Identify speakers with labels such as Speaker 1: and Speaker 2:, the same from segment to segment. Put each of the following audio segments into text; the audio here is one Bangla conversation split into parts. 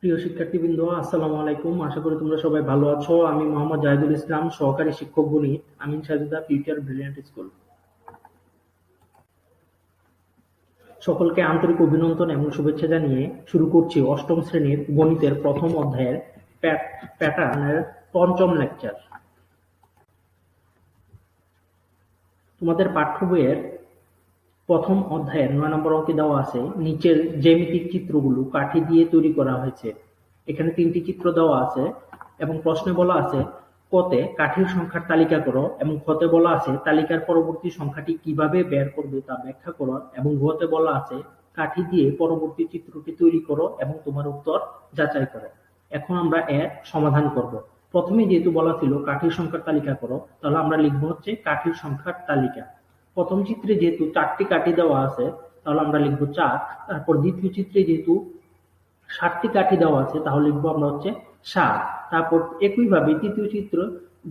Speaker 1: প্রিয় শিক্ষার্থীবৃন্দ, আসসালামু আলাইকুম। আশা করি তোমরা সবাই ভালো আছো। আমি মোহাম্মদ জাহিদুল ইসলাম, সহকারী শিক্ষক গণিত, আমিন সাজিদা ফিউচার ব্রিলিয়ান্ট স্কুল। সকলকে আন্তরিক অভিনন্দন এবং শুভেচ্ছা জানিয়ে শুরু করছি অষ্টম শ্রেণীর গণিতের প্রথম অধ্যায়ের প্যাটার্নের পঞ্চম লেকচার। তোমাদের পাঠ্য বইয়ের প্রথম অধ্যায়ের ৯ নম্বর অঙ্কে দেওয়া আছে নিচের জ্যামিতিক চিত্রগুলো কাঠি দিয়ে তৈরি করা হয়েছে। এখানে 3টি চিত্র দেওয়া আছে এবং প্রশ্নে বলা আছে কতে কাঠির সংখ্যার তালিকা করো, এবং খতে বলা আছে তালিকার পরবর্তী সংখ্যাটি কিভাবে বের করবে তা ব্যাখ্যা করো, এবং ঘতে বলা আছে কাঠি দিয়ে পরবর্তী চিত্রটি তৈরি করো এবং তোমার উত্তর যাচাই করো। এখন আমরা এর সমাধান করব। প্রথমে যেহেতু বলা ছিল কাঠির সংখ্যার তালিকা করো, তাহলে আমরা লিখবো হচ্ছে কাঠির সংখ্যার তালিকা। প্রথম চিত্রে যেহেতু 4টি কাঠি দেওয়া আছে, তাহলে আমরা লিখবো 4। তারপর দ্বিতীয় চিত্রে যেহেতু 7টি কাঠি দেওয়া আছে, তাহলে লিখবো আমরা হচ্ছে 7। তারপর একইভাবে তৃতীয় চিত্র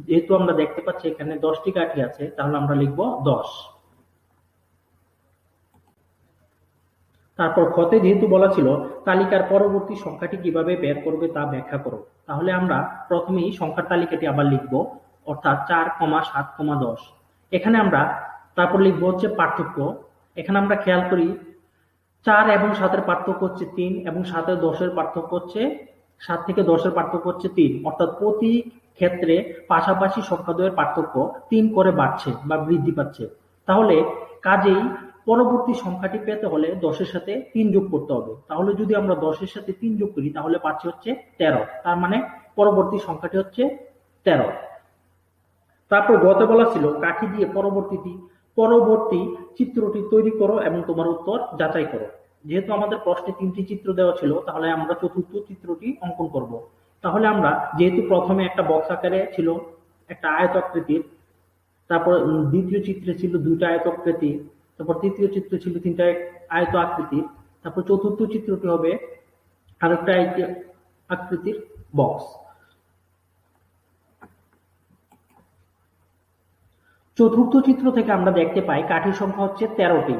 Speaker 1: যেহেতু আমরা দেখতে পাচ্ছি এখানে 10টি কাঠি আছে, তাহলে আমরা লিখবো 10। তারপর খতে যেহেতু বলা ছিল তালিকার পরবর্তী সংখ্যাটি কিভাবে বের করবে তা ব্যাখ্যা করো, তাহলে আমরা প্রথমেই সংখ্যার তালিকাটি আবার লিখবো, অর্থাৎ 4,7,10। এখানে আমরা তারপর লিখবো হচ্ছে পার্থক্য। এখানে আমরা খেয়াল করি 4 এবং 7-এর পার্থক্য হচ্ছে 3, এবং 7 এর 10-এর পার্থক্য হচ্ছে 7 থেকে 10-এর পার্থক্য হচ্ছে 3, অর্থাৎ প্রতি ক্ষেত্রে পাশাপাশি সংখ্যাদ্বয়ের পার্থক্য 3 করে বাড়ছে বা বৃদ্ধি পাচ্ছে। তাহলে কাজেই পরবর্তী সংখ্যাটি পেতে হলে 10-এর সাথে 3 যোগ করতে হবে। তাহলে যদি আমরা 10-এর সাথে 3 যোগ করি, তাহলে পাচ্ছি হচ্ছে 13। তার মানে পরবর্তী সংখ্যাটি হচ্ছে 13। তারপর গতে বলা ছিল কাঠি দিয়ে পরবর্তী চিত্রটি তৈরি করো এবং তোমার উত্তর যাচাই করো। যেহেতু আমাদের প্রশ্নে 3টি চিত্র দেওয়া ছিল, তাহলে আমরা চতুর্থ চিত্রটি অঙ্কন করব। তাহলে আমরা যেহেতু প্রথমে একটা বক্স আকারে ছিল একটা আয়ত আকৃতির, তারপর দ্বিতীয় চিত্রে ছিল 2টা আয়ত আকৃতি, তারপর তৃতীয় চিত্রে ছিল 3টা আয়ত আকৃতির, তারপর চতুর্থ চিত্রটি হবে আরেকটা আয়ত আকৃতির বক্স। চতুর্থ চিত্র থেকে আমরা দেখতে পাই কাঠির সংখ্যা হচ্ছে 13টি।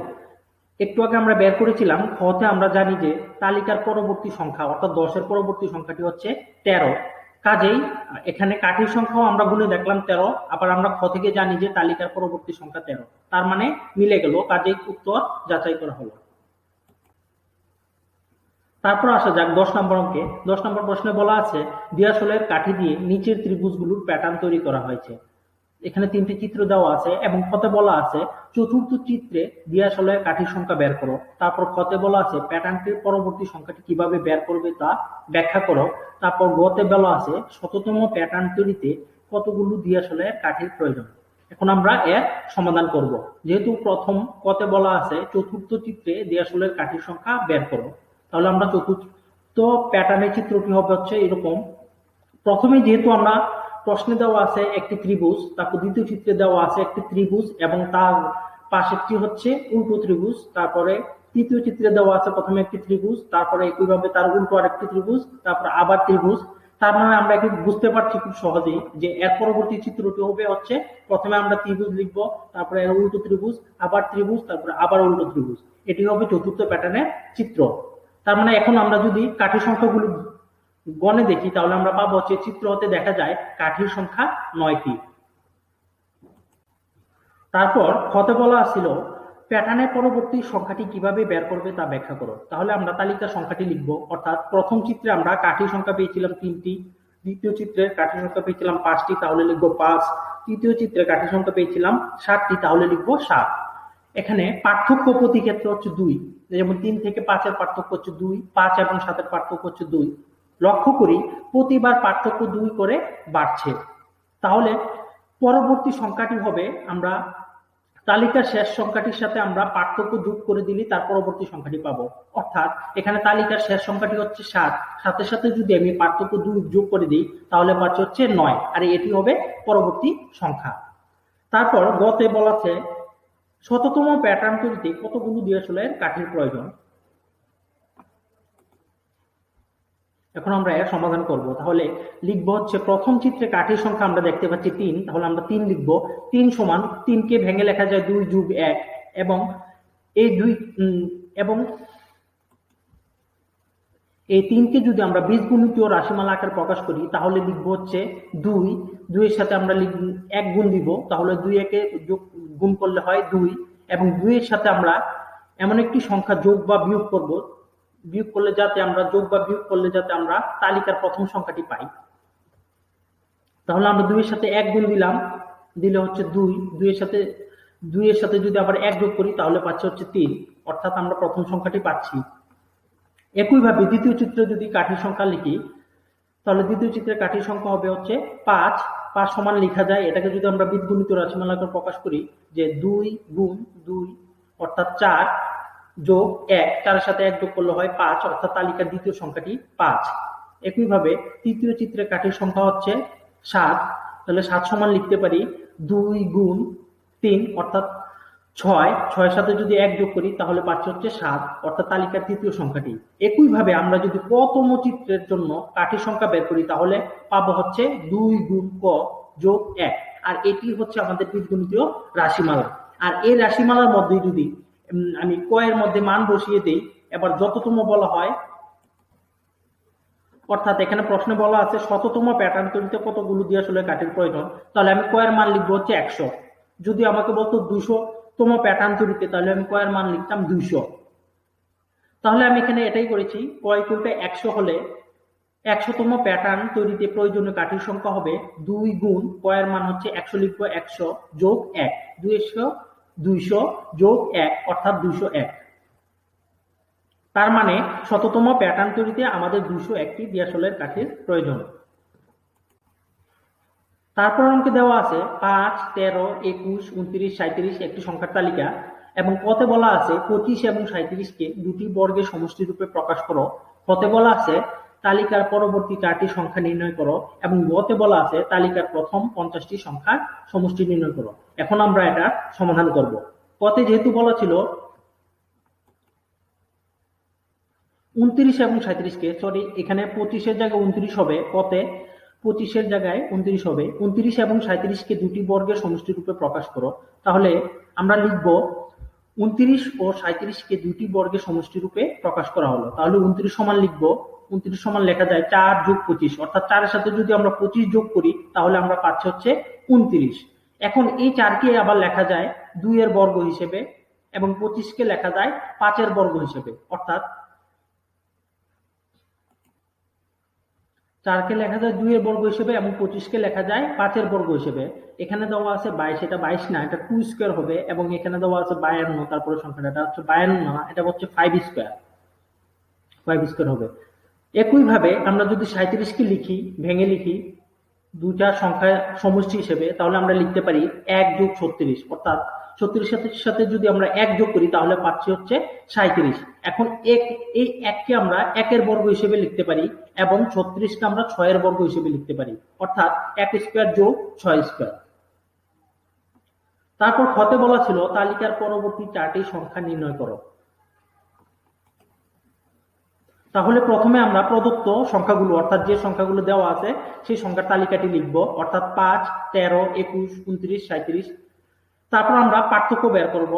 Speaker 1: একটু আগে আমরা বের করেছিলাম খতে আমরা জানি যে তালিকার পরবর্তী সংখ্যা অর্থাৎ 10-এর পরবর্তী সংখ্যাটি হচ্ছে 13। কাজেই এখানে কাঠির সংখ্যাও আমরা গুণে দেখলাম 13, আবার আমরা খ থেকে জানি যে তালিকার পরবর্তী সংখ্যা 13। তার মানে মিলে গেল, কাজেই উত্তর যাচাই করা হলো। তারপর আসা যাক 10 নম্বর অঙ্কে। 10 নম্বর প্রশ্নে বলা আছে দিয়াশলের কাঠি দিয়ে নিচের ত্রিভুজগুলোর প্যাটার্ন তৈরি করা হয়েছে। এখানে 3টি চিত্র দেওয়া আছে এবং খতে বলা আছে চতুর্থ চিত্রে দিয়াশলের কাঠির সংখ্যা বের করো। তারপর খতে বলা আছে প্যাটার্নটির পরবর্তী সংখ্যাটি কিভাবে বের করবে তা ব্যাখ্যা করো। তারপর গতে বলা আছে শততম প্যাটার্ন তৈরিতে কতগুলো দিয়াশলের কাঠির প্রয়োজন। এখন আমরা এর সমাধান করব। যেহেতু প্রথম কতে বলা আছে চতুর্থ চিত্রে দিয়াশলের কাঠির সংখ্যা বের করো, তাহলে আমরা চতুর্থ প্যাটার্নের চিত্রটি হবে হচ্ছে এরকম। প্রথমে যেহেতু আমরা প্রশ্নে দেওয়া আছে একটি ত্রিভুজ, তারপর দ্বিতীয় চিত্রে দেওয়া আছে একটি ত্রিভুজ এবং তার পাশেরটি হচ্ছে উল্টো ত্রিভুজ, তারপরে তৃতীয় চিত্রে দেওয়া আছে প্রথমে একটি ত্রিভুজ, তারপরে একইভাবে তার উল্টো আরেকটি ত্রিভুজ, তারপর আবার ত্রিভুজ। তার মানে আমরা কি বুঝতে পারছি খুব সহজেই যে এর পরবর্তী চিত্রটি হবে হচ্ছে প্রথমে আমরা ত্রিভুজ লিখবো, তারপরে এর উল্টো ত্রিভুজ, আবার ত্রিভুজ, তারপরে আবার উল্টো ত্রিভুজ। এটি হবে চতুর্থ প্যাটার্নের চিত্র। তার মানে এখন আমরা যদি কাঠি সংখ্যাগুলো গণে দেখি, তাহলে আমরা পাবো হচ্ছে চিত্র হতে দেখা যায় কাঠির সংখ্যা 9টি। তারপর খতে বলা ছিল প্যাটার্নের পরবর্তী সংখ্যাটি কিভাবে বের করবে তা ব্যাখ্যা করো। তাহলে আমরা তালিকার সংখ্যাটি লিখব, অর্থাৎ প্রথম চিত্রে আমরা কাঠির সংখ্যা পেয়েছিলাম 3টি, দ্বিতীয় চিত্রে কাঠির সংখ্যা পেয়েছিলাম 5টি, তাহলে লিখবো 5। তৃতীয় চিত্রে কাঠির সংখ্যা পেয়েছিলাম 7টি, তাহলে লিখবো 7। এখানে পার্থক্য প্রতি ক্ষেত্রে হচ্ছে 2, যেমন 3 থেকে 5-এর পার্থক্য হচ্ছে 2, 5 এবং 7-এর পার্থক্য হচ্ছে 2। লক্ষ্য করি প্রতিবার পার্থক্য 2 করে বাড়ছে। তাহলে পরবর্তী সংখ্যাটি হবে, আমরা তালিকার শেষ সংখ্যাটির সাথে আমরা পার্থক্য যোগ করে দিলে তার পরবর্তী সংখ্যাটি পাবো। অর্থাৎ এখানে তালিকার শেষ সংখ্যাটি হচ্ছে 7, 7-এর সাথে যদি আমি পার্থক্য 2 যোগ করে দিই, তাহলে পাচ্ছি হচ্ছে 9, আর এটি হবে পরবর্তী সংখ্যা। তারপর গতে বলা আছে শততম প্যাটার্ন তৈরিতে কতগুলো দিয়াশলের কাঠির প্রয়োজন। এখন আমরা এর সমাধান করব। তাহলে লিখব হচ্ছে প্রথম চিত্রে কাঠির সংখ্যা আমরা দেখতে পাচ্ছি 3, তাহলে আমরা 3 লিখব। 3 সমান 3কে ভেঙে লেখা যায় 2 যোগ 1, এবং এই 2 এবং এই 3কে যদি আমরা বীজগণিতীয় রাশিমালা আকারে প্রকাশ করি তাহলে লিখবো হচ্ছে 2, 2 এর সাথে আমরা 1 গুণ দিব, তাহলে 2 একে গুণ করলে হয় 2, এবং 2 এর সাথে আমরা এমন একটি সংখ্যা যোগ বা বিয়োগ করব, বিয়োগ করলে যাতে আমরা তালিকার প্রথম সংখ্যাটি পাই। তাহলে আমরা 2 এর সাথে 1 গুণ দিলাম, দিলে হচ্ছে 2, 2 এর সাথে যদি আবার 1 যোগ করি তাহলে পাচ্ছি হচ্ছে 3, অর্থাৎ আমরা প্রথম সংখ্যাটি পাচ্ছি। একইভাবে দ্বিতীয় চিত্রে যদি কাঠির সংখ্যা লিখি তাহলে দ্বিতীয় চিত্রে কাঠির সংখ্যা হবে হচ্ছে 5, 5 সমান লেখা যায়, এটাকে যদি আমরা বীজগণিতীয় রাশিমালা আকারে প্রকাশ করি যে 2 গুণ 2 অর্থাৎ 4 যোগ 1, 4 এর সাথে 1 যোগ করলে হয় 5, অর্থাৎ তালিকার দ্বিতীয় সংখ্যাটি 5। একইভাবে তৃতীয় চিত্রে কাঠির সংখ্যা হচ্ছে 7, তাহলে 7 সমান লিখতে পারি 2 গুণ 3 অর্থাৎ 6, 6 এর সাথে যদি 1 যোগ করি তাহলে পাচ্ছি হচ্ছে 7, অর্থাৎ তালিকার তৃতীয় সংখ্যাটি। একইভাবে আমরা যদি কতম চিত্রের জন্য কাঠির সংখ্যা বের করি তাহলে পাবো হচ্ছে 2 গুণ ক যোগ 1, আর এটি হচ্ছে আমাদের বীজগণিতীয় রাশিমালা। আর এই রাশিমালার মধ্যে যদি আমি ক এর মধ্যে মান বসিয়ে দেই, এবার যততম বলা হয়, অর্থাৎ এখানে প্রশ্নে বলা আছে শততম প্যাটার্ন তৈরিতে কতগুলো দিয়ে আসলে কাঠির প্রয়োজন, তাহলে আমি ক এর মান লিখবো হচ্ছে 100। যদি আমাকে বলতো 200তম প্যাটার্ন তৈরিতে, তাহলে আমি ক এর মান লিখতাম 200। তাহলে আমি এখানে এটাই করেছি, ক ইকুয়াল টু 100 হলে 100তম প্যাটার্ন তৈরিতে প্রয়োজনীয় কাঠির সংখ্যা হবে 2 গুণ ক এর মান হচ্ছে 100, লিখবো 100 যোগ 1, 200 যোগ 1 অর্থাৎ 201। তার মানে শততম প্যাটার্ন তৈরিতে আমাদের 201টি দিয়াশলের কাঠির প্রয়োজন। তারপর অঙ্কে দেওয়া আছে 5, 13, 21, 29, 37 একটি সংখ্যার তালিকা, এবং কতে বলা আছে 25 এবং 37কে দুটি বর্গের সমষ্টি রূপে প্রকাশ করো। কতে বলা আছে তালিকার পরবর্তী 4টি সংখ্যা নির্ণয় করো, এবং গতে বলা আছে তালিকার প্রথম 50টি সংখ্যার সমষ্টি নির্ণয় করো। এখন আমরা এটা সমাধান করব। কতে যেহেতু বলা ছিল 29 এবং 37কে, সরি এখানে 25-এর জায়গায় 29 হবে, কতে 25-এর জায়গায় 29 হবে। 29 এবং 37কে দুটি বর্গের সমষ্টি রূপে প্রকাশ করো, তাহলে আমরা লিখব 29 ও 37কে দুটি বর্গের সমষ্টি রূপে প্রকাশ করা হলো। তাহলে 29 সমান লিখব, 29 সমান লেখা যায় 4 যোগ 25, অর্থাৎ 4 এর সাথে যদি আমরা 25 যোগ করি তাহলে আমরা পাচ্ছি হচ্ছে 29। এখন এই 4কে আবার লেখা যায় 2 এর বর্গ হিসেবে, এবং 25কে লেখা যায় 5 এর বর্গ হিসেবে, অর্থাৎ 4কে লেখা যায় 2 এর বর্গ হিসেবে এবং 25কে লেখা যায় 5 এর বর্গ হিসেবে। এখানে দেওয়া আছে 22, এটা 22 না, এটা 2 স্কয়ার হবে, এবং এখানে দেওয়া আছে 52, তারপরে সংখ্যাটা এটা হচ্ছে 52 না, এটা হচ্ছে 5 স্কয়ার, 5 স্কয়ার হবে। একইভাবে আমরা যদি 37কে লিখি, ভেঙে লিখি দুটা সংখ্যা সমষ্টি হিসেবে, তাহলে আমরা লিখতে পারি 1 যোগ 36, অর্থাৎ 36 সাথে যদি আমরা 1 যোগ করি তাহলে পাচ্ছি হচ্ছে 37। এখন এই 1কে আমরা 1 এর বর্গ হিসেবে লিখতে পারি, এবং 36কে আমরা 6 এর বর্গ হিসেবে লিখতে পারি, অর্থাৎ 1 স্কয়ার যোগ 6 স্কয়ার। তারপর খতে বলা ছিল তালিকার পরবর্তী 4টি সংখ্যা নির্ণয় করো। তাহলে প্রথমে আমরা প্রদত্ত সংখ্যাগুলো, অর্থাৎ যে সংখ্যাগুলো দেওয়া আছে সেই সংখ্যার তালিকাটি লিখব, অর্থাৎ 5, 13, 21, 29, 37। তারপর আমরা পার্থক্য বের করব।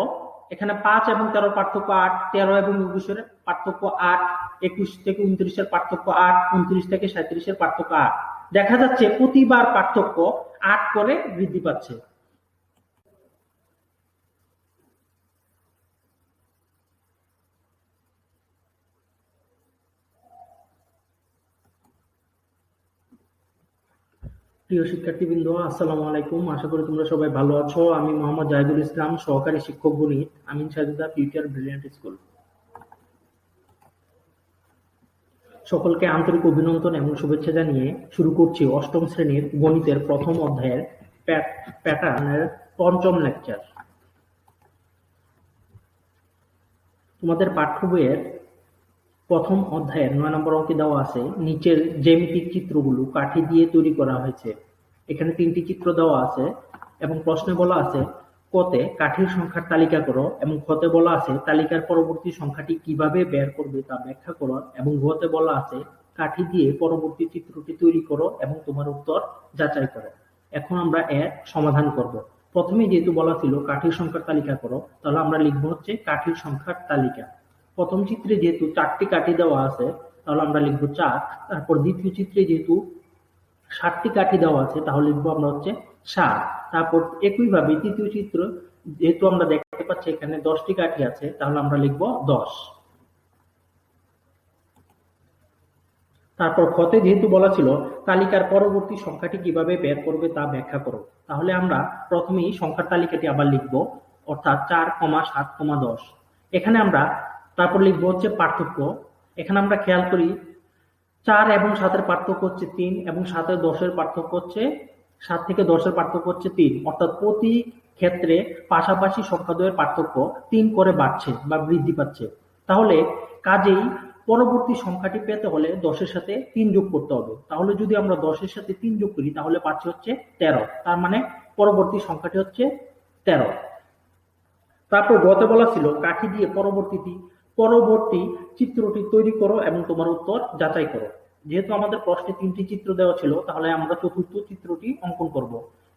Speaker 1: এখানে 5 এবং 13 পার্থক্য 8, 13 এবং 21 এর পার্থক্য 8, 21 থেকে 29 এর পার্থক্য 8, 29 থেকে 37 এর পার্থক্য 8। দেখা যাচ্ছে প্রতিবার পার্থক্য 8 করে বৃদ্ধি পাচ্ছে। প্রিয় শিক্ষার্থীবৃন্দ, আসসালামু আলাইকুম। আশা করি তোমরা সবাই ভালো আছো। আমি মোহাম্মদ জাহিদুল ইসলাম, সহকারী শিক্ষক গণিত, আমিন সাজিদা ফিউচার ব্রিলিয়ান্ট স্কুল। সকলকে আন্তরিক অভিনন্দন এবং শুভেচ্ছা জানিয়ে শুরু করছি 8ম শ্রেণীর গণিতের প্রথম অধ্যায়ের প্যাটার্নের 5ম লেকচার। তোমাদের পাঠ্য বইয়ের প্রথম অধ্যায়ের 9 নম্বর অঙ্কে দেওয়া আছে নিচের জ্যামিতিক চিত্রগুলো কাঠি দিয়ে তৈরি করা হয়েছে। এখানে 3টি চিত্র দেওয়া আছে, এবং প্রশ্নে বলা আছে কতে কাঠির সংখ্যার তালিকা করো, এবং খতে বলা আছে তালিকার পরবর্তী সংখ্যাটি কিভাবে বের করবে তা ব্যাখ্যা করো, এবং ঘতে বলা আছে কাঠি দিয়ে পরবর্তী চিত্রটি তৈরি করো এবং তোমার উত্তর যাচাই করো। এখন আমরা এর সমাধান করব। প্রথমে যেহেতু বলা ছিল কাঠির সংখ্যার তালিকা করো, তাহলে আমরা লিখবো হচ্ছে কাঠির সংখ্যার তালিকা। প্রথম চিত্রে যেহেতু 4টি কাঠি দেওয়া আছে, তাহলে আমরা লিখবো 4। তারপর দ্বিতীয় চিত্রে যেহেতু 7টি কাঠি দেওয়া আছে তাহলে লিখবো আমরা হচ্ছে 7। তারপর একইভাবে তৃতীয় চিত্র যেহেতু আমরা দেখতে পাচ্ছি এখানে 10টি কাঠি আছে তাহলে আমরা লিখবো 10। তারপর খতে যেহেতু বলা ছিল তালিকার পরবর্তী সংখ্যাটি কিভাবে বের করবে তা ব্যাখ্যা করো, তাহলে আমরা প্রথমেই সংখ্যার তালিকাটি আবার লিখব, অর্থাৎ 4,7,10। এখানে আমরা তারপর লিখবো হচ্ছে পার্থক্য। এখানে আমরা খেয়াল করি 4 এবং 7-এর পার্থক্য হচ্ছে 3 এবং 7 এর 10-এর পার্থক্য হচ্ছে 7 থেকে 10-এর পার্থক্য হচ্ছে 3, অর্থাৎ প্রতি ক্ষেত্রে পাশাপাশি সংখ্যাদ্বয়ের পার্থক্য 3 করে বাড়ছে বা বৃদ্ধি পাচ্ছে। তাহলে কাজেই পরবর্তী সংখ্যাটি পেতে হলে 10-এর সাথে 3 যোগ করতে হবে। তাহলে যদি আমরা 10-এর সাথে 3 যোগ করি তাহলে পাচ্ছি হচ্ছে 13। তার মানে পরবর্তী সংখ্যাটি হচ্ছে 13। তারপর গতে বলা ছিল কাঠি দিয়ে পরবর্তী চিত্রটি তৈরি করো এবং তোমার উত্তর যাচাই করো। যেহেতু আমাদের প্রশ্নে 3টি চিত্র দেওয়া ছিল তাহলে আমরা চতুর্থ চিত্রটি অঙ্কন করব।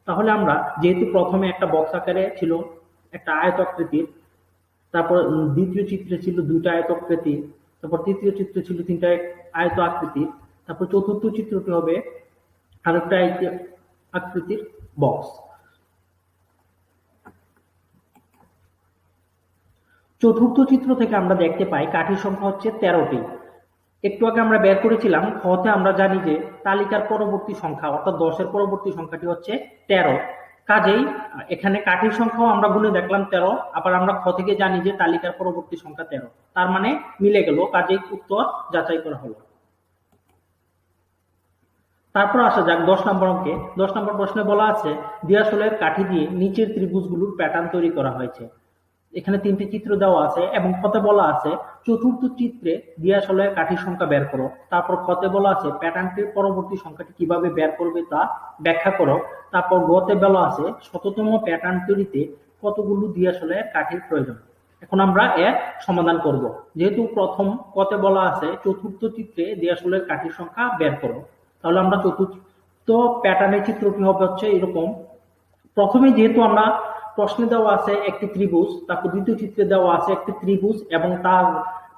Speaker 1: তাহলে আমরা যেহেতু প্রথমে একটা বক্স আকারে ছিল একটা আয়ত আকৃতির, তারপর দ্বিতীয় চিত্রে ছিল 2টা আয়ত আকৃতির, তারপর তৃতীয় চিত্রে ছিল 3টা আয়ত আকৃতির, তারপর চতুর্থ চিত্রটি হবে আরেকটা আয়ত আকৃতির বক্স। চতুর্থ চিত্র থেকে আমরা দেখতে পাই কাঠির সংখ্যা হচ্ছে 13টি। একটু আগে আমরা বের করেছিলাম খতে আমরা জানি যে তালিকার পরবর্তী সংখ্যা অর্থাৎ 10-এর পরবর্তী সংখ্যাটি হচ্ছে 13। কাজেই এখানে কাঠির সংখ্যাও আমরা গুনে দেখলাম 13, আবার আমরা খ থেকে জানি যে তালিকার পরবর্তী সংখ্যা 13, তার মানে মিলে গেল, কাজেই উত্তর যাচাই করা হলো। তারপর আসা যাক 10 নম্বর অঙ্কে। 10 নম্বর প্রশ্নে বলা আছে দিয়াশলের কাঠি দিয়ে নিচের ত্রিভুজগুলোর প্যাটার্ন তৈরি করা হয়েছে। এখানে 3টি চিত্র দেওয়া আছে এবং খতে বলা আছে চতুর্থ চিত্রে দিয়াশলের কাঠির সংখ্যা বের করো। তারপর খতে বলা আছে প্যাটার্নটির পরবর্তী সংখ্যাটি কিভাবে বের করবে তা ব্যাখ্যা করো। তারপর গতে বলা আছে শততম প্যাটার্ন তৈরিতে কতগুলো দিয়াশলের কাঠির প্রয়োজন। এখন আমরা এর সমাধান করব। যেহেতু প্রথম কতে বলা আছে চতুর্থ চিত্রে দিয়াশলের কাঠির সংখ্যা বের করো, তাহলে আমরা চতুর্থ প্যাটার্নের চিত্রটি হবে হচ্ছে এরকম। প্রথমে যেহেতু আমরা প্রশ্নে দেওয়া আছে একটি ত্রিভুজ, তারপর দ্বিতীয় চিত্রে দেওয়া আছে একটি ত্রিভুজ এবং তার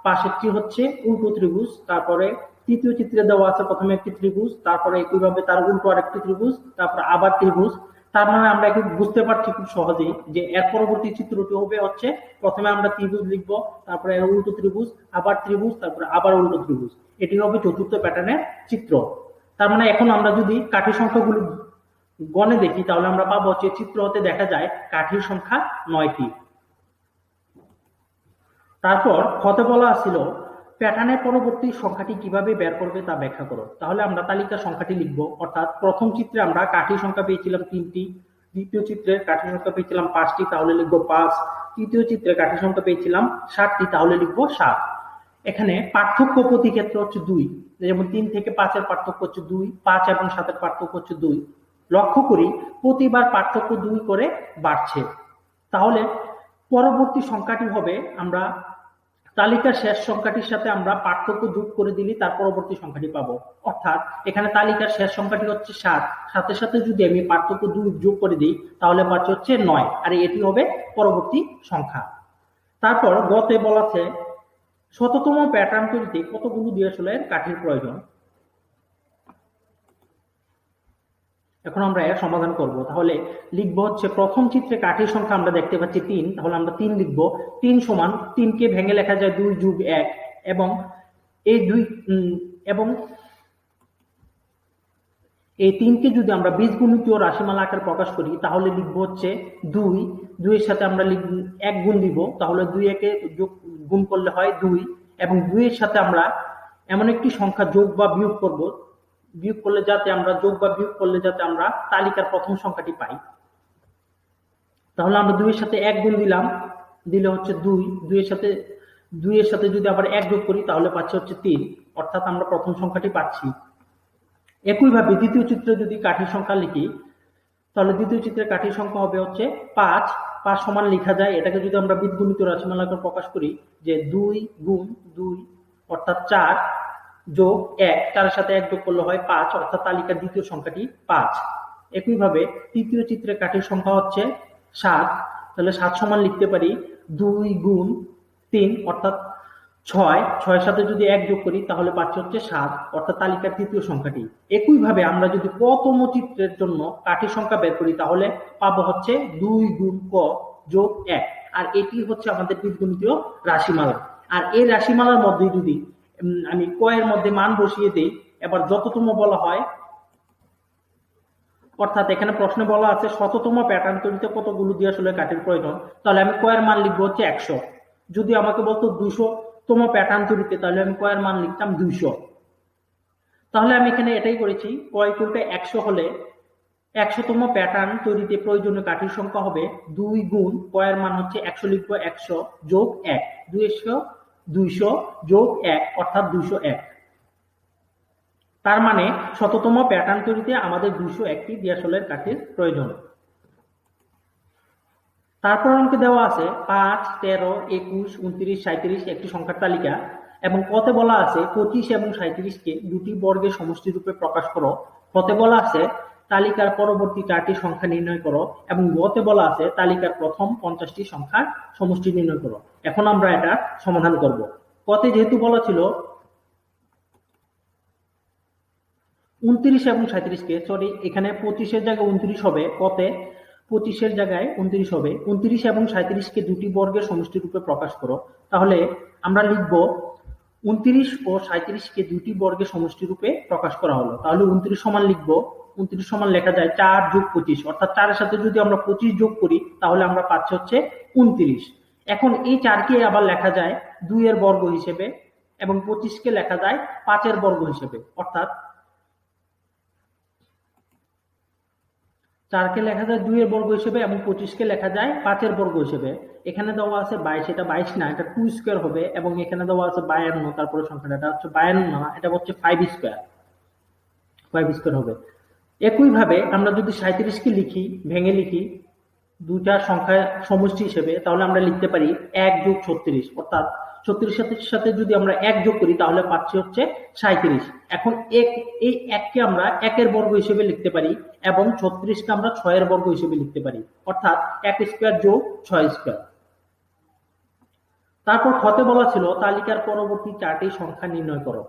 Speaker 1: পাশেরটি হচ্ছে উল্টো ত্রিভুজ, তারপরে তৃতীয় চিত্রে দেওয়া আছে প্রথমে একটি ত্রিভুজ, তারপরে একইভাবে তার উল্টো আরেকটি ত্রিভুজ, তারপর আবার ত্রিভুজ। তার মানে আমরা এখন বুঝতে পারছি খুব সহজেই যে এর পরবর্তী চিত্রটি হবে হচ্ছে প্রথমে আমরা ত্রিভুজ লিখবো, তারপরে এর উল্টো ত্রিভুজ, আবার ত্রিভুজ, তারপরে আবার উল্টো ত্রিভুজ। এটি হবে চতুর্থ প্যাটার্নের চিত্র। তার মানে এখন আমরা যদি কাঠির সংখ্যাগুলো গণে দেখি তাহলে আমরা পাবো হচ্ছে চিত্র হতে দেখা যায় কাঠির সংখ্যা 9টি। তারপর খতে বলা ছিল প্যাটার্নের পরবর্তী সংখ্যাটি কিভাবে বের করবে তা ব্যাখ্যা করো। তাহলে আমরা তালিকার সংখ্যাটি লিখবো, অর্থাৎ প্রথম চিত্রে আমরা কাঠির সংখ্যা পেয়েছিলাম 3টি, দ্বিতীয় চিত্রে কাঠির সংখ্যা পেয়েছিলাম 5টি, তাহলে লিখবো 5। তৃতীয় চিত্রে কাঠির সংখ্যা পেয়েছিলাম 7টি, তাহলে লিখবো 7। এখানে পার্থক্য প্রতি ক্ষেত্রে হচ্ছে 2, যেমন 3 থেকে 5-এর পার্থক্য হচ্ছে 2, 5 এবং 7-এর পার্থক্য হচ্ছে 2। লক্ষ্য করি প্রতিবার পার্থক্য 2 করে বাড়ছে। তাহলে পরবর্তী সংখ্যাটি হবে আমরা তালিকার শেষ সংখ্যাটির সাথে আমরা পার্থক্য যোগ করে দিলে তার পরবর্তী সংখ্যাটি পাবো। অর্থাৎ এখানে তালিকার শেষ সংখ্যাটি হচ্ছে 7, সাথে সাথে যদি আমি পার্থক্য 2 যোগ করে দিই তাহলে পাচ্ছি হচ্ছে 9, আর এটি হবে পরবর্তী সংখ্যা। তারপর গতে বলা আছে শততম প্যাটার্ন তৈরিতে কতগুলো দিয়াশলের কাঠির প্রয়োজন। এখন আমরা এর সমাধান করব। তাহলে লিখবো হচ্ছে প্রথম চিত্রে কাঠির সংখ্যা আমরা দেখতে পাচ্ছি 3, তাহলে আমরা 3 লিখবো। 3 সমান 3কে ভেঙে লেখা যায় 2 যোগ 1, এবং এই 3কে যদি আমরা বীজগণিতীয় রাশিমালা আকারে প্রকাশ করি তাহলে লিখবো হচ্ছে 2 এর সাথে আমরা 1 গুণ দিব, তাহলে 2 একে গুণ করলে হয় 2, এবং 2 এর সাথে আমরা এমন একটি সংখ্যা যোগ বা বিয়োগ করব যাতে আমরা তালিকার প্রথম সংখ্যাটি পাই। তাহলে আমরা 2 এর সাথে 1 গুণ দিলে হচ্ছে 2 এর সাথে যদি আবার 1 যোগ করি তাহলে পাচ্ছি হচ্ছে 3, অর্থাৎ আমরা প্রথম সংখ্যাটি পাচ্ছি। একইভাবে দ্বিতীয় চিত্রে যদি কাঠির সংখ্যা লিখি তাহলে দ্বিতীয় চিত্রে কাঠির সংখ্যা হবে হচ্ছে 5 সমান লেখা যায়, এটাকে যদি আমরা বীজগণিত রাশিমালা আকারে প্রকাশ করি যে 2 গুণ 2 অর্থাৎ 4 যোগ 1, 4 এর সাথে 1 যোগ করলে হয় 5, অর্থাৎ তালিকার দ্বিতীয় সংখ্যাটি 5। একইভাবে তৃতীয় চিত্রে কাঠির সংখ্যা হচ্ছে 7, তাহলে 7 সমান লিখতে পারি 2 গুণ 3 অর্থাৎ ছয়ের সাথে যদি 1 যোগ করি তাহলে পাচ্ছি হচ্ছে 7, অর্থাৎ তালিকার তৃতীয় সংখ্যাটি। একইভাবে আমরা যদি কতম চিত্রের জন্য কাঠির সংখ্যা বের করি তাহলে পাবো হচ্ছে 2 গুণ ক যোগ 1, আর এটি হচ্ছে আমাদের বীজগণিতীয় রাশিমালা। আর এই রাশিমালার মধ্যে যদি আমি ক এর মধ্যে মান বসিয়ে দেই, এবার যততম বলা হয়, অর্থাৎ এখানে প্রশ্নে বলা আছে শততম প্যাটার্ন তৈরিতে কতগুলো দিয়াশলের কাঠির প্রয়োজন, তাহলে আমি ক এর মান লিখবো হচ্ছে 100। যদি আমাকে বলতো 200তম প্যাটার্ন তৈরিতে, তাহলে আমি ক এর মান লিখতাম 200। তাহলে আমি এখানে এটাই করেছি, ক ইকুয়াল টু 100 হলে 100তম প্যাটার্ন তৈরিতে প্রয়োজনীয় কাঠির সংখ্যা হবে 2 গুণ ক এর মান হচ্ছে 100, লিখবো 100 যোগ 1, 200 যোগ 1 অর্থাৎ 201। তার মানে শততম প্যাটার্ন তৈরিতে আমাদের 201টি দিয়াশলের কাঠির প্রয়োজন। তারপর অঙ্কে দেওয়া আছে 5, 13, 21, 29, 37 একটি সংখ্যার তালিকা, এবং কতে বলা আছে 25 এবং 37কে দুটি বর্গের সমষ্টি রূপে প্রকাশ করো। কতে বলা আছে তালিকার পরবর্তী 4টি সংখ্যা নির্ণয় করো, এবং গতে বলা আছে তালিকার প্রথম 50টি সংখ্যার সমষ্টি নির্ণয় করো। এখন আমরা এটা সমাধান করব। কতে যেহেতু বলা ছিল 29 এবং 37কে, সরি এখানে 25-এর জায়গায় 29 হবে, কতে 25-এর জায়গায় 29 হবে। 29 এবং 37কে দুটি বর্গের সমষ্টি রূপে প্রকাশ করো, তাহলে আমরা লিখব 29 ও 37কে দুটি বর্গের সমষ্টি রূপে প্রকাশ করা হলো। তাহলে 29 সমান লিখব, 29 সমান লেখা যায় 4 যোগ 25, অর্থাৎ 4 এর সাথে যদি আমরা 25 যোগ করি তাহলে আমরা পাচ্ছি হচ্ছে 29। এখন এই 4কে আবার লেখা যায় 2 এর বর্গ হিসেবে, এবং 25কে লেখা যায় 5 এর বর্গ হিসেবে, অর্থাৎ 4কে লেখা যায় 2 এর বর্গ হিসেবে এবং 25কে লেখা যায় 5 এর বর্গ হিসেবে। এখানে দেওয়া আছে 22, এটা 22 না, এটা 2 স্কয়ার হবে, এবং এখানে দেওয়া আছে 52, তারপরে সংখ্যাটা এটা হচ্ছে 52 না, এটা হচ্ছে 5 স্কয়ার হবে। একইভাবে আমরা যদি 37কে লিখি, ভেঙে লিখি দুইটা সংখ্যা সমষ্টি হিসেবে, তাহলে আমরা লিখতে পারি 1 যোগ 36, অর্থাৎ 36 সাথে যদি আমরা 1 যোগ করি তাহলে পাচ্ছি হচ্ছে 37। এখন এই 1কে আমরা 1 এর বর্গ হিসেবে লিখতে পারি, এবং 36কে আমরা 6 এর বর্গ হিসেবে লিখতে পারি, অর্থাৎ 1 স্কয়ার যোগ 6 স্কয়ার। তারপর খতে বলা ছিল তালিকার পরবর্তী 4টি সংখ্যা নির্ণয় করো।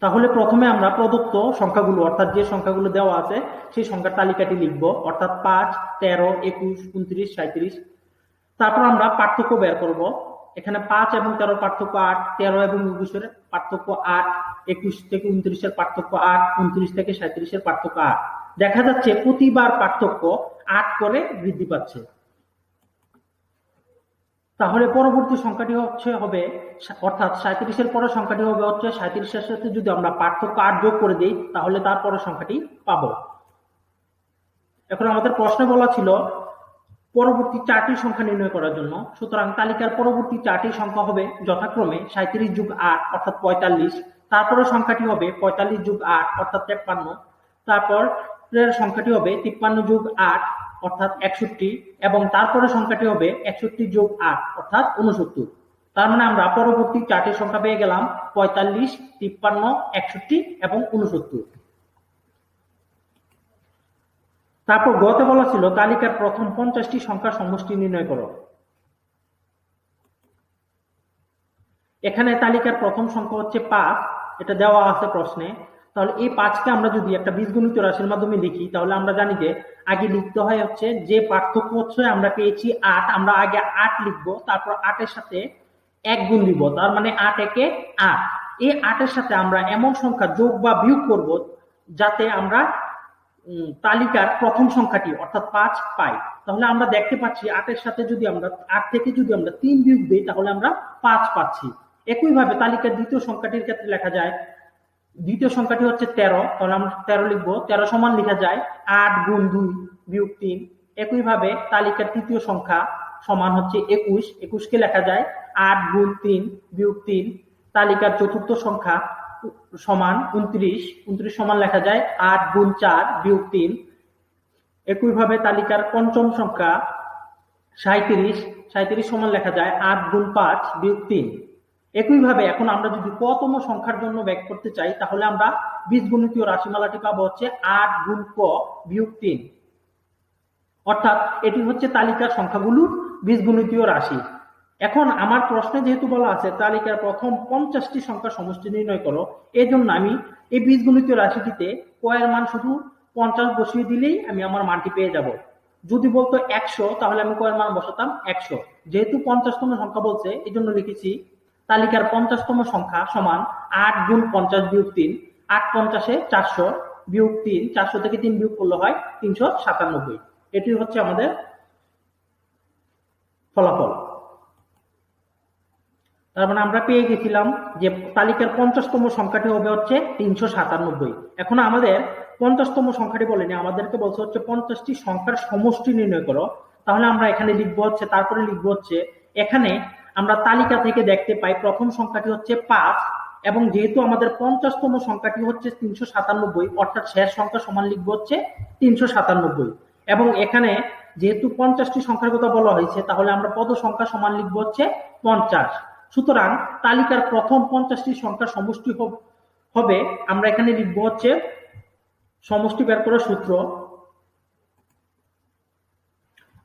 Speaker 1: তাহলে প্রথমে আমরা প্রদত্ত সংখ্যাগুলো, অর্থাৎ যে সংখ্যাগুলো দেওয়া আছে সেই সংখ্যার তালিকাটি লিখব, অর্থাৎ 5, 13, 21, 29, 37। তারপর আমরা পার্থক্য বের করব। এখানে 5 এবং 13 পার্থক্য 8, 13 এবং 21 এর পার্থক্য 8, 21 থেকে 29 এর পার্থক্য 8, 29 থেকে 37 এর পার্থক্য 8। দেখা যাচ্ছে প্রতিবার পার্থক্য 8 করে বৃদ্ধি পাচ্ছে। তাহলে পরবর্তী সংখ্যাটি হবে, অর্থাৎ 37 এর পরের সংখ্যাটি হবে হচ্ছে 37 এর সাথে যদি আমরা পার্থক্য 8 যোগ করে দিই তাহলে তারপরের সংখ্যাটি পাবো। এখন আমাদের প্রশ্নে বলা ছিল পরবর্তী 4টি সংখ্যা নির্ণয় করার জন্য, সুতরাং তালিকার পরবর্তী 4টি সংখ্যা হবে যথাক্রমে 37 যোগ 8 অর্থাৎ 45, তারপরের সংখ্যাটি হবে 45 যোগ 8 অর্থাৎ 53, তারপর সংখ্যাটি হবে 53 যোগ 8 অর্থাৎ 61, এবং তারপরের সংখ্যাটি হবে 61 যোগ 8 অর্থাৎ 69। তার মানে আমরা পরবর্তী 4টি সংখ্যা পেয়ে গেলাম 45, 53, 61 এবং 69। তারপর গতে বলা ছিল তালিকার প্রথম 50টি সংখ্যার সমষ্টি নির্ণয় করো। এখানে তালিকার প্রথম সংখ্যা হচ্ছে 5, এটা দেওয়া আছে প্রশ্নে। তাহলে এই 5কে আমরা যদি একটা বীজগণিত রাশির মাধ্যমে লিখি তাহলে আমরা জানি যে আগে লিখতে হয় হচ্ছে যে পার্থক্য হচ্ছে আমরা পেয়েছি 8, আমরা আগে 8 লিখবো, তারপর 8 এর সাথে 1 গুণ দিব, তার মানে 8 একে 8। এই 8 এর সাথে আমরা এমন সংখ্যা যোগ বা বিয়োগ করব যাতে আমরা তালিকার প্রথম সংখ্যাটি অর্থাৎ 5 পাই। তাহলে আমরা দেখতে পাচ্ছি 8 এর সাথে যদি আমরা 8 থেকে যদি আমরা 3 বিয়োগ দিই তাহলে আমরা 5 পাচ্ছি। একইভাবে তালিকার দ্বিতীয় সংখ্যাটির ক্ষেত্রে লেখা যায়, দ্বিতীয় সংখ্যাটি হচ্ছে 13, তাহলে আমরা 13 লিখবো, 13 সমান লেখা যায় 8 গুণ 2 বিয়োগ 3। একইভাবে তালিকার তৃতীয় সংখ্যা সমান হচ্ছে 21, 21কে লেখা যায় 8 গুণ 3 বিয়োগ 3। তালিকার চতুর্থ সংখ্যা সমান 29, 29 সমান লেখা যায় 8 গুণ 4 বিয়োগ 3। একইভাবে তালিকার পঞ্চম সংখ্যা 37, 37 সমান লেখা যায় 8 গুণ 5 বিয়োগ 3। একইভাবে এখন আমরা যদি কতম সংখ্যার জন্য ব্যাক করতে চাই তাহলে আমরা বীজগণিতীয় রাশিমালাটি পাবো হচ্ছে 8 গুণ ক বিয়োগ 3, অর্থাৎ এটি হচ্ছে তালিকার সংখ্যাগুলোর বীজগণিতীয় রাশি। এখন আমার প্রশ্নে যেহেতু বলা আছে তালিকার প্রথম 50টি সংখ্যার সমষ্টি নির্ণয় করো, এজন্য আমি এই বীজগণিতীয় রাশিটিতে ক এর মান শুধু 50 বসিয়ে দিলেই আমি আমার মানটি পেয়ে যাব। যদি বলতো 100 তাহলে আমি ক এর মান বসাতাম 100। যেহেতু 50তম সংখ্যা বলছে এজন্য লিখেছি তালিকার 50তম সংখ্যা সমান 8 গুণ 50 বিয়োগ 3। 8 50-এ 400 বিয়োগ 3, 400 থেকে 3 বিয়োগ করলে হয় 397। এটি হচ্ছে আমাদের ফলাফল। তার মানে আমরা পেয়ে গেছিলাম যে তালিকার 50তম সংখ্যাটি হবে হচ্ছে 397। এখন আমাদের 50তম সংখ্যাটি বলেনি, আমাদেরকে বলছে হচ্ছে 50টি সংখ্যার সমষ্টি নির্ণয় করো। তাহলে আমরা এখানে লিখবো হচ্ছে, তারপরে লিখবো হচ্ছে, এখানে আমরা তালিকা থেকে দেখতে পাই প্রথম সংখ্যাটি হচ্ছে 5, এবং যেহেতু আমাদের 50তম সংখ্যাটি হচ্ছে 397, অর্থাৎ শেষ সংখ্যা সমান লিখবো হচ্ছে 397। এবং এখানে যেহেতু 50টি সংখ্যার কথা বলা হয়েছে তাহলে আমরা পদ সংখ্যা সমান লিখবো হচ্ছে 50। সুতরাং তালিকার প্রথম 50টি সংখ্যার সমষ্টি হবে, আমরা এখানে লিখবো হচ্ছে সমষ্টি বের করার সূত্র,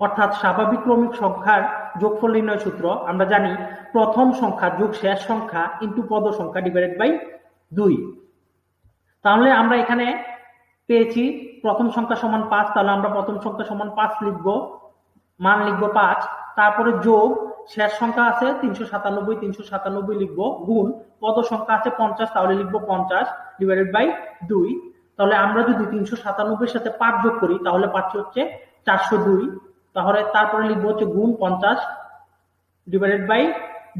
Speaker 1: অর্থাৎ স্বাভাবিক ক্রমিক সংখ্যার যোগফল নির্ণয় সূত্র। আমরা জানি প্রথম সংখ্যা যোগ শেষ সংখ্যা ইনটু পদ সংখ্যা ডিভাইডেড বাই 2। তাহলে আমরা এখানে পেয়েছি প্রথম সংখ্যা সমান 5, তাহলে আমরা প্রথম সংখ্যা সমান 5 লিখবো, মান লিখবো 5, তারপরে যোগ শেষ সংখ্যা আছে 397, 397 লিখবো, গুণ পদ সংখ্যা আছে 50, তাহলে লিখবো 50 ডিভাইডেড বাই 2। তাহলে আমরা যদি 397 সাথে 5 যোগ করি তাহলে পাচ্ছি হচ্ছে 402। তাহলে তারপরে লিখবো হচ্ছে গুণ 50 ডিভাইডেড বাই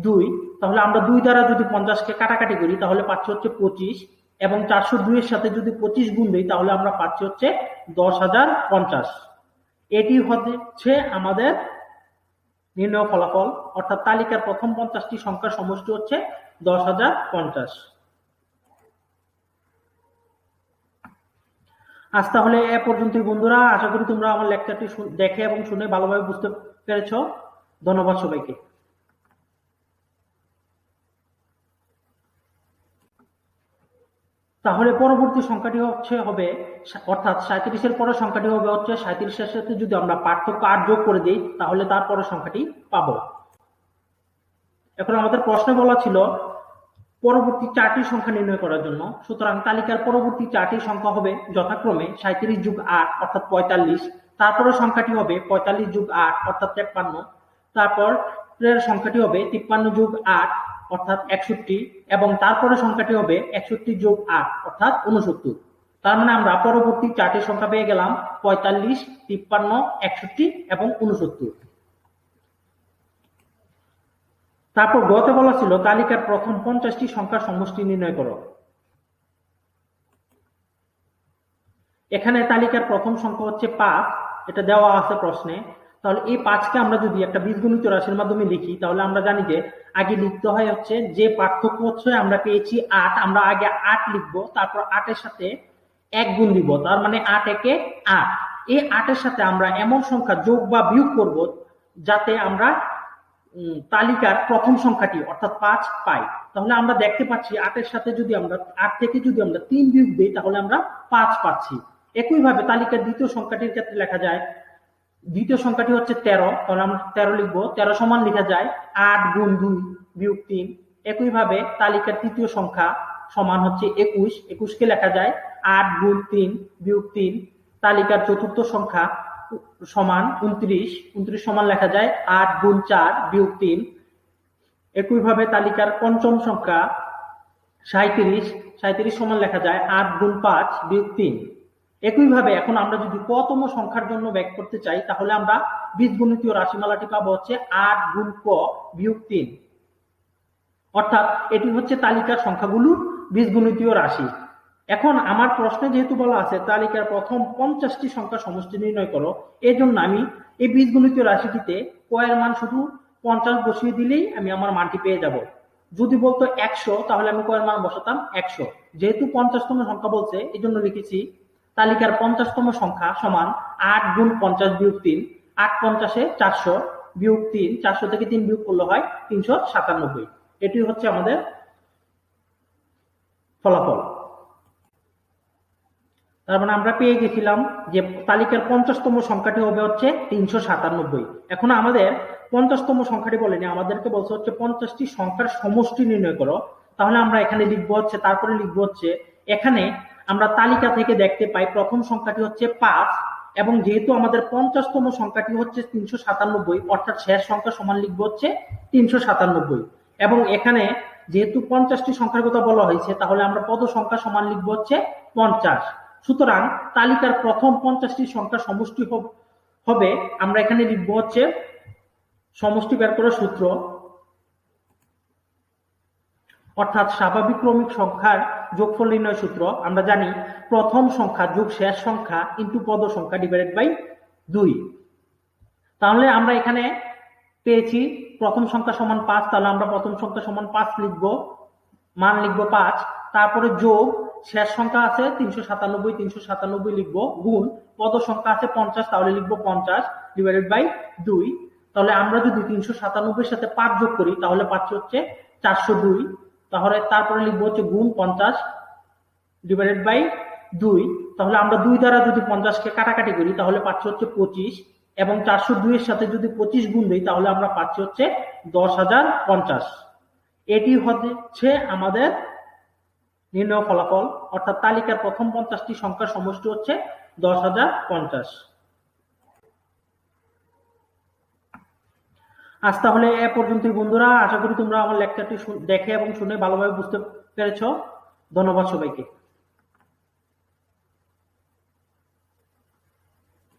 Speaker 1: 2। তাহলে আমরা 2 দ্বারা যদি 50কে কাটাকাটি করি তাহলে পাচ্ছি হচ্ছে 25, এবং 402 এর সাথে যদি 25 গুণ দিই তাহলে আমরা পাচ্ছি হচ্ছে 10,050। এটি হচ্ছে আমাদের নির্ণয় ফলাফল, অর্থাৎ তালিকার প্রথম 50টি সংখ্যার সমষ্টি হচ্ছে 10,050। আজ তাহলে এ পর্যন্তই বন্ধুরা, আশা করি তোমরা আমার লেকচারটি দেখে এবং শুনে ভালোভাবে বুঝতে পেরেছো। ধন্যবাদ সবাইকে। তাহলে পরবর্তী সংখ্যাটি হবে অর্থাৎ 37 এর পরের সংখ্যাটি হবে হচ্ছে 37 এর সাথে যদি আমরা পার্থক্য 8 যোগ করে দিই তাহলে তারপরের সংখ্যাটি পাবো। এখন আমাদের প্রশ্নে বলা ছিল পরবর্তী 4টি সংখ্যা নির্ণয় করার জন্য। সুতরাং তালিকার পরবর্তী 4টি সংখ্যা হবে যথাক্রমে 37 যোগ 8 অর্থাৎ 45, তারপরের সংখ্যাটি হবে 45 যোগ 8 অর্থাৎ 53, তারপর সংখ্যাটি হবে 53 যোগ 8 অর্থাৎ 61, এবং তারপরে সংখ্যাটি হবে 61 যোগ 8 অর্থাৎ 69। তার মানে আমরা পরবর্তী 4টি সংখ্যা পেয়ে গেলাম 45, 53, 61 এবং 69। তারপর গতে বলা ছিল তালিকার প্রথম 50টি সংখ্যার সমষ্টি নির্ণয় করো। এখানে তালিকার প্রথম সংখ্যা হচ্ছে 5, এটা দেওয়া আছে প্রশ্নে। তাহলে এই 5কে আমরা যদি একটা বীজগণিত রাশির মাধ্যমে লিখি তাহলে আমরা জানি যে আগে লিখতে হয় হচ্ছে যে পার্থক্য হচ্ছে আমরা পেয়েছি 8, আমরা আগে 8 লিখবো, তারপর 8 এর সাথে 1 গুণ দিব, তার মানে 8 একে 8। এই 8 এর সাথে আমরা এমন সংখ্যা যোগ বা বিয়োগ করব যাতে আমরা তালিকার প্রথম সংখ্যাটি অর্থাৎ 5 পাই। তাহলে আমরা দেখতে পাচ্ছি 8 এর সাথে যদি আমরা 8 থেকে যদি আমরা 3 বিয়োগ দিই তাহলে আমরা 5 পাচ্ছি। একইভাবে তালিকার দ্বিতীয় সংখ্যাটির ক্ষেত্রে লেখা যায়, দ্বিতীয় সংখ্যাটি হচ্ছে 13, তাহলে আমরা 13 লিখবো, 13 সমান লেখা যায় 8 গুণ 2 বিয়োগ 3। একইভাবে তালিকার তৃতীয় সংখ্যা সমান হচ্ছে 21, 21কে লেখা যায় 8 গুণ 3 বিয়োগ 3। তালিকার চতুর্থ সংখ্যা সমান 29, 29 সমান লেখা যায় 8 গুণ 4 বিয়োগ 3। একইভাবে তালিকার পঞ্চম সংখ্যা 37, 37 সমান লেখা যায় 8 গুণ 5 বিয়োগ 3। একইভাবে এখন আমরা যদি কতম সংখ্যার জন্য ব্যাক করতে চাই তাহলে আমরা বীজগণিতীয় রাশিমালাটি পাবো হচ্ছে 8 গুণ ক বিয়োগ 3, অর্থাৎ এটি হচ্ছে তালিকার সংখ্যাগুলোর বীজগণিতীয় রাশি। এখন আমার প্রশ্নে যেহেতু বলা আছে তালিকার প্রথম 50টি সংখ্যা সমষ্টি নির্ণয় করো, এই জন্য আমি এই বীজগণিতীয় রাশিটিতে ক এর মান শুধু 50 বসিয়ে দিলেই আমি আমার মানটি পেয়ে যাব। যদি বলতো 100 তাহলে আমি ক এর মান বসাতাম 100। যেহেতু 50তম সংখ্যা বলছে এই জন্য লিখেছি তালিকার 50তম সংখ্যা সমান 8 গুণ 50 বিয়োগ 3। 8 50-এ 400 বিয়োগ 3, 400 থেকে 3 বিয়োগ করলে হয় 397। এটি হচ্ছে আমাদের ফলাফল। তার মানে আমরা পেয়ে গেছিলাম যে তালিকার 50তম সংখ্যাটি হবে হচ্ছে 397। এখন আমাদের 50তম সংখ্যাটি বলেনি, আমাদেরকে বলছে হচ্ছে 50টি সংখ্যার সমষ্টি নির্ণয় করো। তাহলে আমরা এখানে লিখবো হচ্ছে, তারপরে লিখবো হচ্ছে, এখানে আমরা তালিকা থেকে দেখতে পাই প্রথম সংখ্যাটি হচ্ছে 5, এবং যেহেতু আমাদের 50তম সংখ্যাটি হচ্ছে 397, অর্থাৎ শেষ সংখ্যা সমান লিখবো হচ্ছে 397। এবং এখানে যেহেতু 50টি সংখ্যার কথা বলা হয়েছে, তাহলে আমরা পদ সংখ্যা সমান লিখবো হচ্ছে 50। সুতরাং তালিকার প্রথম 50টি সংখ্যা সমষ্টি হবে, আমরা এখানে লিখবো হচ্ছে সমষ্টি বের করার সূত্র, অর্থাৎ স্বাভাবিক ক্রমিক সংখ্যার যোগফল নির্ণয় সূত্র। আমরা জানি প্রথম সংখ্যা যোগ শেষ সংখ্যা ইন্টু পদ সংখ্যা ডিভাইডেড বাই 2। তাহলে আমরা এখানে পেয়েছি প্রথম সংখ্যা সমান 5, তাহলে আমরা প্রথম সংখ্যা সমান 5 লিখবো, মান লিখবো 5, তারপরে যোগ শেষ সংখ্যা আছে 397 লিখবো, গুণ পদ সংখ্যা আছে 50, তাহলে লিখবো 50 ডিভাইডেড বাই 2। তাহলে আমরা যদি 397 সাথে 5 যোগ করি তাহলে পাচ্ছি হচ্ছে 402। তাহলে তারপরে লিখবো হচ্ছে গুণ 50 ডিভাইডেড বাই 2। তাহলে আমরা 2 দ্বারা যদি 50কে কাটাকাটি করি তাহলে পাচ্ছি হচ্ছে 25, এবং 402 এর সাথে যদি 25 গুণ দিই তাহলে আমরা পাচ্ছি হচ্ছে 10,050। এটি হচ্ছে আমাদের নির্ণয় ফলাফল, অর্থাৎ তালিকার প্রথম 50টি সংখ্যার সমষ্টি হচ্ছে 10,050। আজ তাহলে এ পর্যন্তই বন্ধুরা, আশা করি তোমরা আমার লেকচারটি দেখে এবং শুনে ভালোভাবে বুঝতে পেরেছো। ধন্যবাদ সবাইকে।